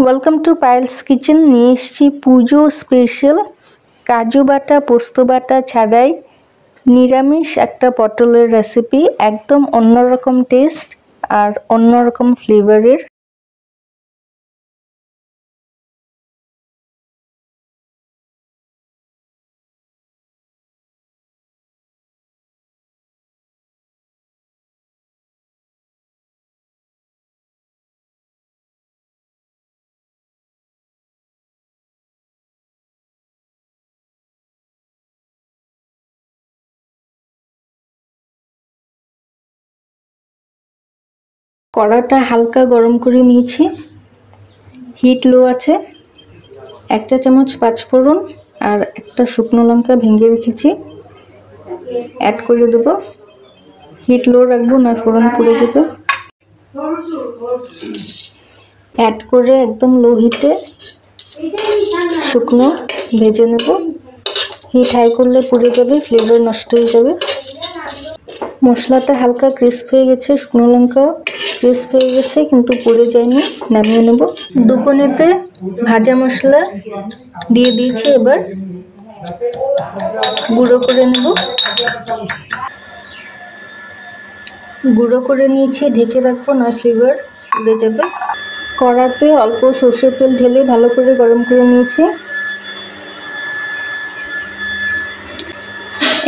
Welcome to Payel's kitchen. নিয়ে এসেছি পুজো special কাজু বাটা পোস্ত বাটা ছাড়াই নিরামিষ একটা পটলের রেসিপি। একদম অন্যরকম টেস্ট আর অন্যরকম ফ্লেভারের। কড়াটা হালকা গরম করে নিয়েছি, হিট লো আছে। 1 চা চামচ পাঁচফোড়ন আর একটা শুকনো লঙ্কা ভেঙে রেখেছি, অ্যাড করে দেবো। হিট লো রাখবো, না ফোড়ন পুড়ে যাবে। অ্যাড করে একদম লো হিটে শুকনো ভেজে নেব। হিট হাই করলে পুড়ে যাবে, ফ্লেভার নষ্ট হয়ে যাবে। মশলাটা হালকা ক্রিস্প হয়ে গেছে, শুকনো লঙ্কাও ক্রিস্প হয়ে গেছে কিন্তু পুড়ে যায়নি। নামিয়ে নেব। দুকোনেতে ভাজা মশলা দিয়ে দিয়েছি, এবার গুঁড়ো করে নেব। গুঁড়ো করে নিয়েছি, ঢেকে রাখবো, না ফ্লেভার উড়ে যাবে। কড়াতে অল্প সর্ষের তেল ঢেলে ভালো করে গরম করে নিয়েছি।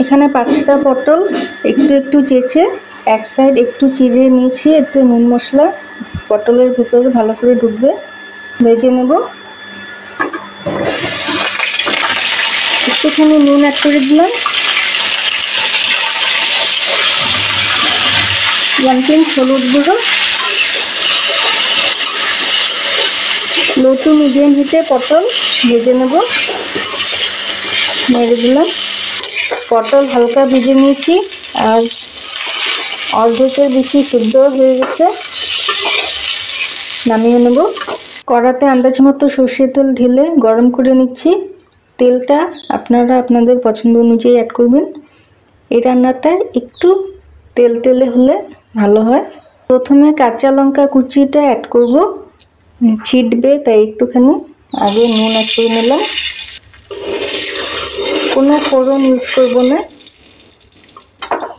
এখানে 5টা পটল একটু একটু চেঁচে এক সাইড একটু চিড়ে নিয়েছি। এতে নুন মশলা পটলের ভিতরে ভালো করে ঢুকবে, ভেজে নেব। একটুখানি নুন অ্যাড করে দিলাম, 1 পিঞ্চ হলুদ গুঁড়ো। লো টু মিডিয়াম হিটে পটল ভেজে নেব, নেড়ে দিলাম। পটল হালকা ভেজে নিয়েছি আর অর্ধেকের বেশি সিদ্ধ হয়ে গেছে, নামিয়ে নেব। কড়াতে আন্দাজ মতো সর্ষের তেল ঢেলে গরম করে নিচ্ছি। তেলটা আপনারা আপনাদের পছন্দ অনুযায়ী অ্যাড করবেন। এই রান্নাটা একটু তেল তেলে হলে ভালো হয়। প্রথমে কাঁচা লঙ্কা কুচিটা অ্যাড করব, ছিটবে তাই একটুখানি আগে নুন অ্যাড করে নিলাম। কোনো ফোড়ন ইউজ করব না,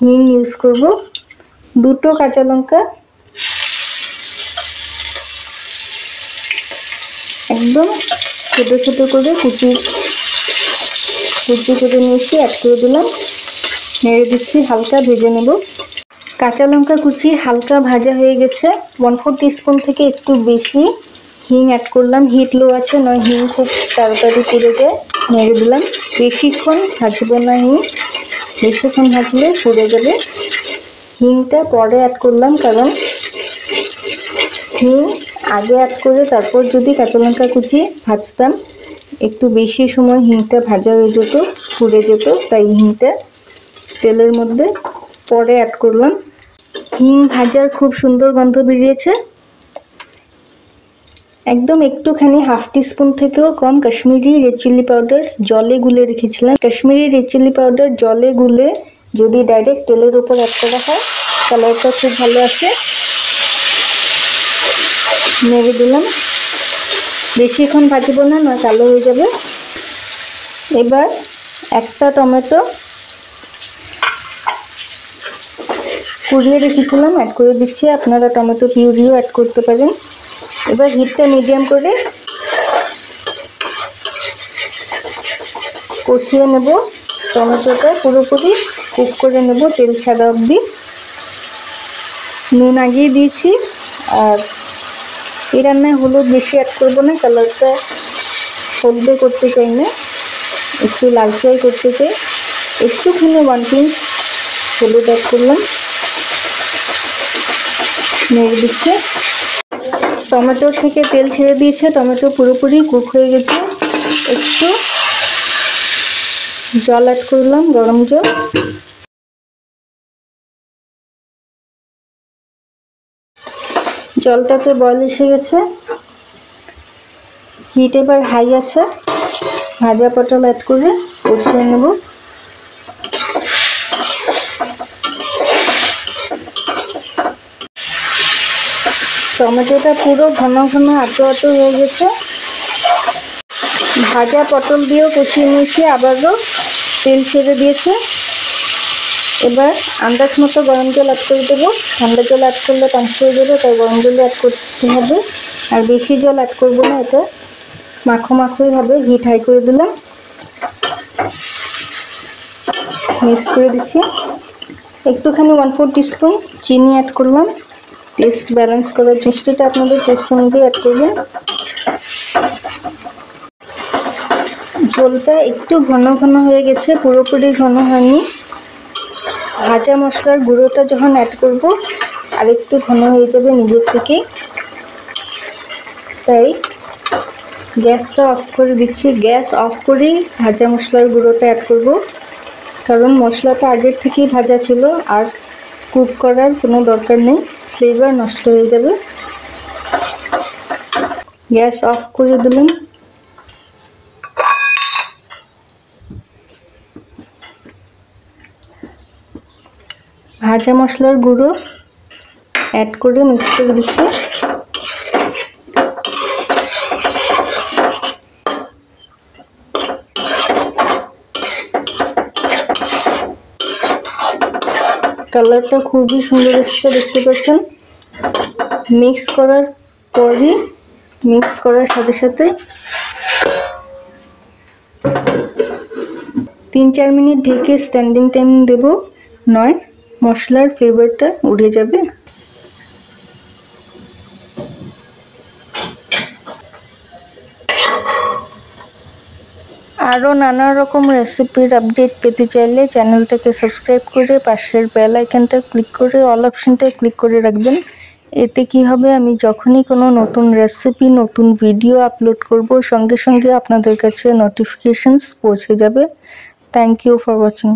হিং ইউজ করব। 2টো কাঁচা লঙ্কা একদম ছোট ছোট করে কুচি করে নিয়েছি, অ্যাড করে দিলাম। নেড়ে দিচ্ছি, হালকা ভেজে নেব। কাঁচা লঙ্কা কুচি হালকা ভাজা হয়ে গেছে। 1/4 টিস্পুন থেকে একটু বেশি হিং অ্যাড করলাম। হিট লো আছে, নয় হিং খুব তাড়াতাড়ি পুড়ে যায়। নেড়ে দিলাম। বেশিক্ষণ ভাজবো না, বেশিক্ষণ ভাজলে পুড়ে যাবে। হিংটা পরে অ্যাড করলাম, কারণ হিং আগে অ্যাড করে তারপর যদি কাঁচা লঙ্কা কুচি ভাজতাম একটু বেশি সময় হিংটা ভাজা হয়ে যেত, পুড়ে যেত। তাই হিংটা তেলের মধ্যে পরে অ্যাড করলাম। হিং ভাজার খুব সুন্দর গন্ধ বেরিয়েছে। একদম একটুখানি 1/2 টিস্পুন থেকেও কম কাশ্মীরি রেড চিলি পাউডার জলে গুলে রেখেছিলাম। কাশ্মীরি রেড চিলি পাউডার জলে গুলে যদি ডাইরেক্ট তেলের উপর অ্যাড করা হয় কালারটা খুব ভালো আসে। নেড়ে দিলাম। বেশিক্ষণ ভাজবো না, না কালো হয়ে যাবে। এবার একটা টমেটো কুড়িয়ে রেখেছিলাম, অ্যাড করে দিচ্ছি। আপনারা টমেটো পিউরিও অ্যাড করতে পারেন। এবার হিটটা মিডিয়াম করে কষিয়ে নেব। টমেটোটা পুরোপুরি কুক করে নেব, তেল ছাড়া অবধি। নুন আগিয়ে দিয়েছি। আর এই রান্নায় হলুদ বেশি অ্যাড করবো না, কালারটা হলদে করতে চাই না, একটু লালচাই করতে চাই। একটুখানি 1 পিঞ্চ হলুদ অ্যাড করলাম, নেড়ে দিচ্ছে। টমেটো থেকে তেল ছেড়ে দিয়েছে, টমেটো পুরোপুরি কুক হয়ে গেছে। একটু জল অ্যাড করলাম, গরম জল। জলটাতে বয়েল এসে গেছে, হিট এবার হাই আছে। ভাজা পটল অ্যাড করে কষিয়ে নেব। টমেটোটা পুরো ঘন ঘন আটো আটো হয়ে গেছে। ভাজা পটল দিয়েও কষিয়ে নিয়েছি, আবারও তেল ছেড়ে দিয়েছে। এবার আন্দাজ মতো গরম জল অ্যাড করে দেবো। ঠান্ডা জল অ্যাড করলে পাঁচশো হয়ে যাবে, তাই গরম জল অ্যাড করতে হবে। আর বেশি জল অ্যাড করবো না, এটা মাখো মাখোই হবে। হিট হাই করে দিলাম, মিক্স করে দিচ্ছি। একটুখানি 1/4 টিস্পুন চিনি অ্যাড করলাম, টেস্ট ব্যালেন্স করার। মিষ্টিটা আপনাদের টেস্ট অনুযায়ী অ্যাড করবেন। ঝোলটা একটু ঘন ঘন হয়ে গেছে, পুরোপুরি ঘন হয়নি। ভাজা মশলার গুঁড়োটা যখন অ্যাড করব আর একটু ঘন হয়ে যাবে নিজের থেকেই, তাই গ্যাসটা অফ করে দিচ্ছি। গ্যাস অফ করেই ভাজা মশলার গুঁড়োটা অ্যাড করব, কারণ মশলাটা আগের থেকেই ভাজা ছিল, আর কুক করার কোনো দরকার নেই, ফ্লেভার নষ্ট হয়ে যাবে। গ্যাস অফ করে দিলাম। ভাজা মশলার গুঁড়ো অ্যাড করে মিক্স করে দিচ্ছি। কালারটা খুবই সুন্দর এসেছে, দেখতে পাচ্ছেন। মিক্স করার পরই, মিক্স করার সাথে সাথে 3-4 মিনিট ঢেকে স্ট্যান্ডিং টাইম দেব, নয় মশলার ফ্লেভারটা উড়ে যাবে। আরও নানা রকম রেসিপির আপডেট পেতে চাইলে চ্যানেলটাকে সাবস্ক্রাইব করে পাশের বেল আইকনটা ক্লিক করে অল অপশনটা ক্লিক করে রাখবেন। এতে কি হবে, আমি যখনই কোনো নতুন রেসিপি, নতুন ভিডিও আপলোড করব, সঙ্গে সঙ্গে আপনাদের কাছে নোটিফিকেশনস পৌঁছে যাবে। Thank you for watching.